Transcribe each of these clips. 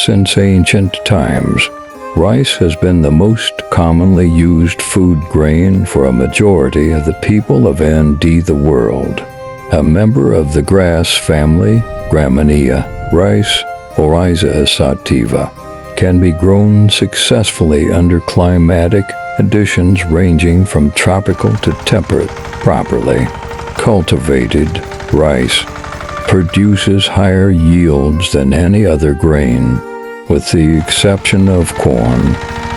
Since ancient times, rice has been the most commonly used food grain for a majority of the people of the world. A member of the grass family, Gramineae, rice, Oryza sativa, can be grown successfully under climatic conditions ranging from tropical to temperate. Properly cultivated rice produces higher yields than any other grain, with the exception of corn,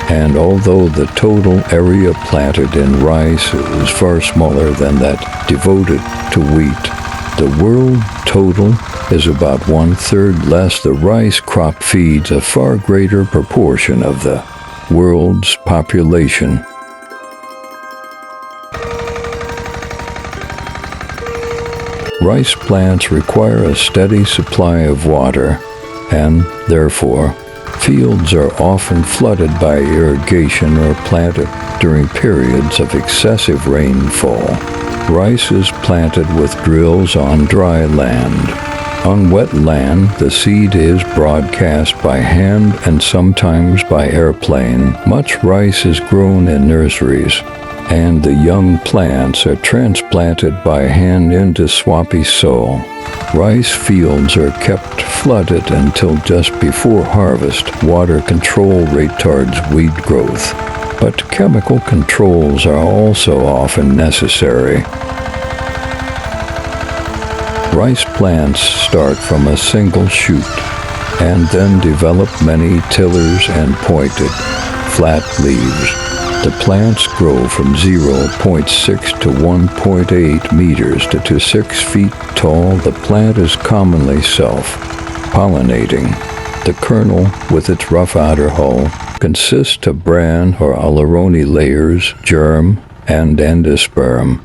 and although the total area planted in rice is far smaller than that devoted to wheat, the world total is about 1/3 less. The rice crop feeds a far greater proportion of the world's population. Rice plants require a steady supply of water, and, therefore, fields are often flooded by irrigation or planted during periods of excessive rainfall. Rice is planted with drills on dry land. On wet land, the seed is broadcast by hand and sometimes by airplane. Much rice is grown in nurseries, and the young plants are transplanted by hand into swampy soil. Rice fields are kept flooded until just before harvest. Water control retards weed growth, but chemical controls are also often necessary. Rice plants start from a single shoot and then develop many tillers and pointed, flat leaves. The plants grow from 0.6 to 1.8 meters to 6 feet tall. The plant is commonly self-pollinating. The kernel, with its rough outer hull, consists of bran or alerone layers, germ, and endosperm.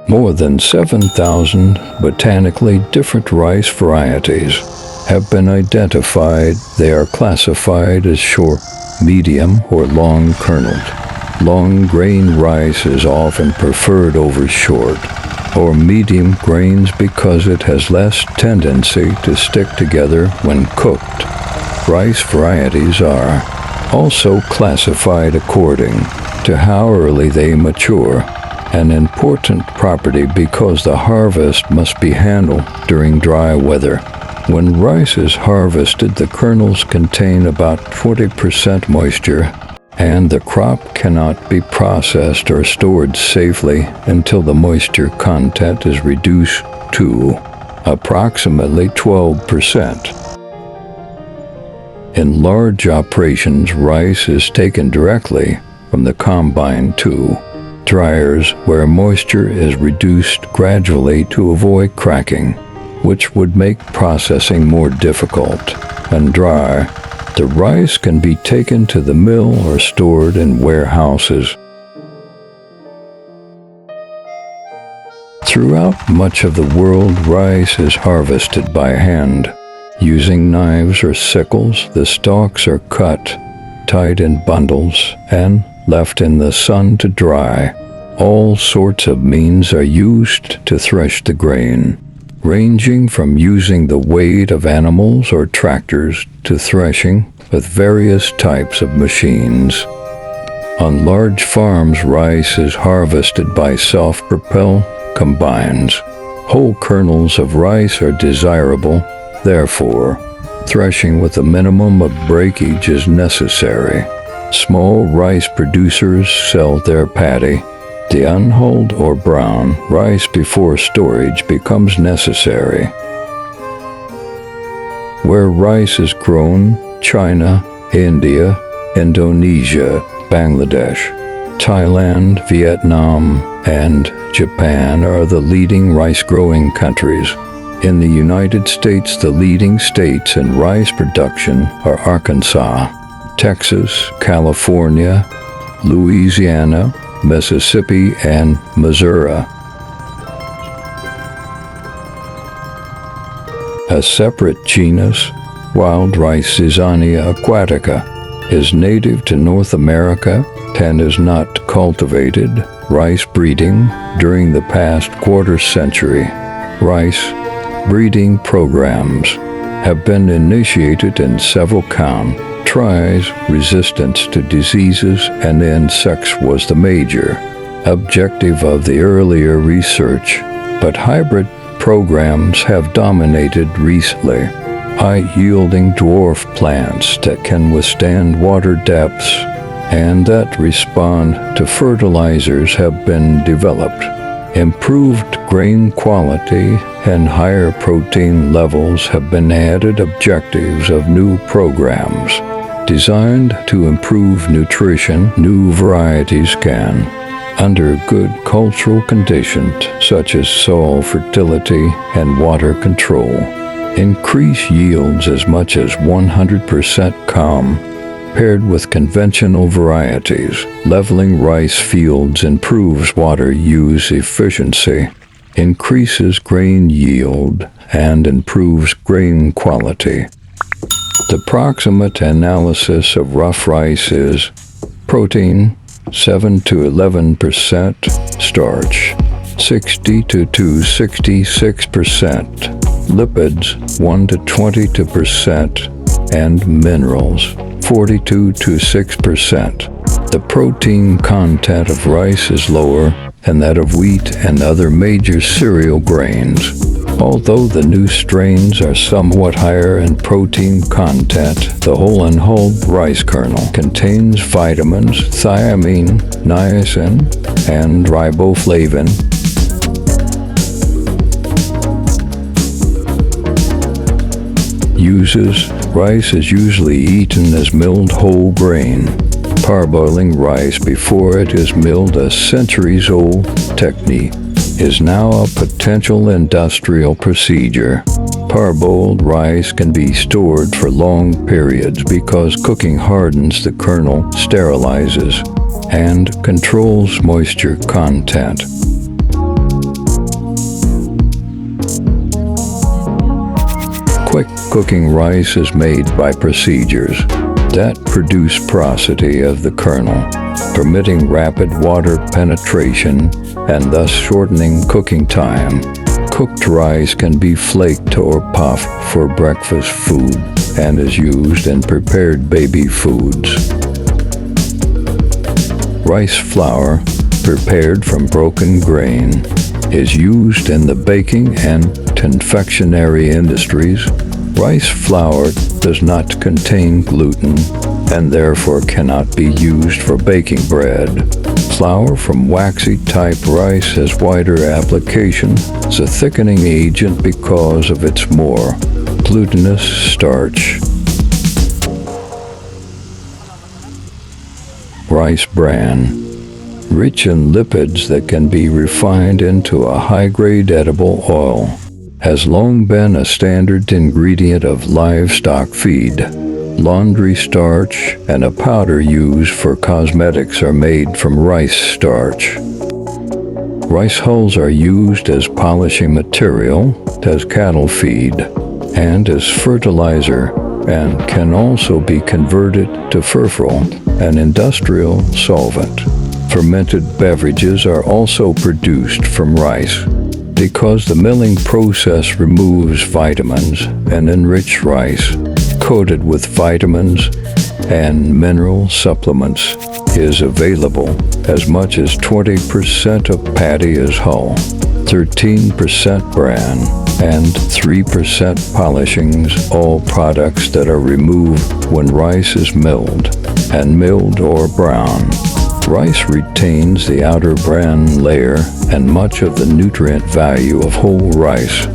More than 7,000 botanically different rice varieties have been identified. They are classified as short, medium, or long kerneled. Long grain rice is often preferred over short or medium grains because it has less tendency to stick together when cooked. Rice varieties are also classified according to how early they mature, an important property because the harvest must be handled during dry weather. When rice is harvested, the kernels contain about 20% moisture, and the crop cannot be processed or stored safely until the moisture content is reduced to approximately 12%. In large operations, rice is taken directly from the combine to dryers where moisture is reduced gradually to avoid cracking, which would make processing more difficult. When dry, the rice can be taken to the mill or stored in warehouses. Throughout much of the world, rice is harvested by hand. Using knives or sickles, the stalks are cut, tied in bundles, and left in the sun to dry. All sorts of means are used to thresh the grain, ranging from using the weight of animals or tractors to threshing with various types of machines. On large farms, rice is harvested by self-propelled combines. Whole kernels of rice are desirable, therefore, threshing with a minimum of breakage is necessary. Small rice producers sell their paddy. The unhulled or brown rice before storage becomes necessary. Where rice is grown, China, India, Indonesia, Bangladesh, Thailand, Vietnam, and Japan are the leading rice-growing countries. In the United States, the leading states in rice production are Arkansas, Texas, California, Louisiana, Mississippi, and Missouri. A separate genus, wild rice Zizania aquatica, is native to North America and is not cultivated. Rice breeding during the past quarter century. Rice breeding programs have been initiated in several countries. Resistance to diseases and insects was the major objective of the earlier research, but hybrid programs have dominated recently. High-yielding dwarf plants that can withstand water depths and that respond to fertilizers have been developed. Improved grain quality and higher protein levels have been added objectives of new programs. Designed to improve nutrition, new varieties can, under good cultural conditions such as soil fertility and water control, increase yields as much as 100% compared with conventional varieties. Leveling rice fields improves water use efficiency, increases grain yield, and improves grain quality. The approximate analysis of rough rice is protein 7 to 11%, starch 60 to 66%, lipids 1 to 22%, and minerals 42 to 6%. The protein content of rice is lower than that of wheat and other major cereal grains. Although the new strains are somewhat higher in protein content, the whole and hulled rice kernel contains vitamins, thiamine, niacin, and riboflavin. Rice is usually eaten as milled whole grain. Parboiling rice before it is milled, a centuries-old technique, is now a potential industrial procedure. Parboiled rice can be stored for long periods because cooking hardens the kernel, sterilizes, and controls moisture content. Quick cooking rice is made by procedures that produce porosity of the kernel, permitting rapid water penetration and thus shortening cooking time. Cooked rice can be flaked or puffed for breakfast food and is used in prepared baby foods. Rice flour, prepared from broken grain, is used in the baking and confectionery industries. Rice flour does not contain gluten and therefore cannot be used for baking bread. Flour from waxy-type rice has wider application as a thickening agent because of its more glutinous starch. Rice bran, rich in lipids that can be refined into a high-grade edible oil, has long been a standard ingredient of livestock feed. Laundry starch and a powder used for cosmetics are made from rice starch. Rice hulls are used as polishing material, as cattle feed, and as fertilizer, and can also be converted to furfural, an industrial solvent. Fermented beverages are also produced from rice. Because the milling process removes vitamins, and enriched rice, coated with vitamins and mineral supplements, is available. As much as 20% of paddy is hull, 13% bran, and 3% polishings, all products that are removed when rice is milled or brown. Rice retains the outer bran layer and much of the nutrient value of whole rice.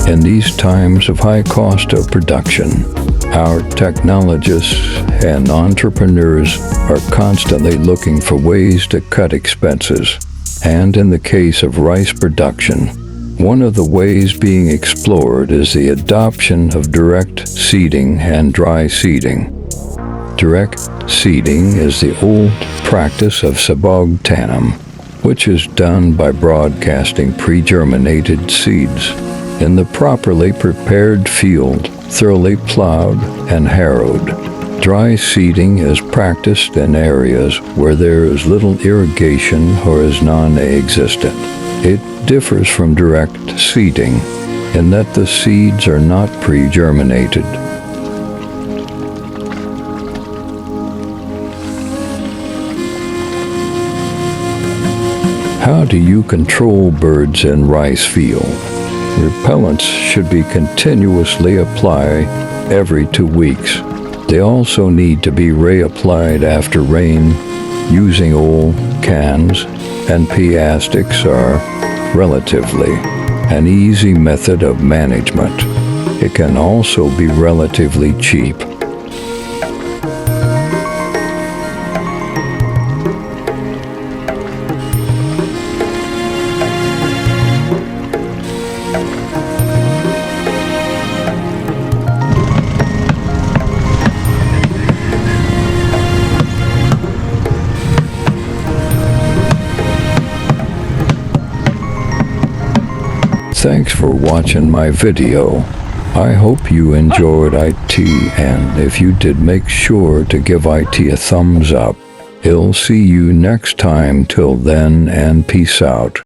In these times of high cost of production, our technologists and entrepreneurs are constantly looking for ways to cut expenses. And in the case of rice production, one of the ways being explored is the adoption of direct seeding and dry seeding. Direct seeding is the old practice of sabogtanum, which is done by broadcasting pre-germinated seeds in the properly prepared field, thoroughly plowed and harrowed. Dry seeding is practiced in areas where there is little irrigation or is non-existent. It differs from direct seeding in that the seeds are not pre-germinated. How do you control birds in rice field? Repellents should be continuously applied every 2 weeks. They also need to be reapplied after rain using old cans and plastics are relatively an easy method of management. It can also be relatively cheap. Thanks for watching my video. I hope you enjoyed IT, and if you did, make sure to give IT a thumbs up. I'll see you next time. Till then, and peace out.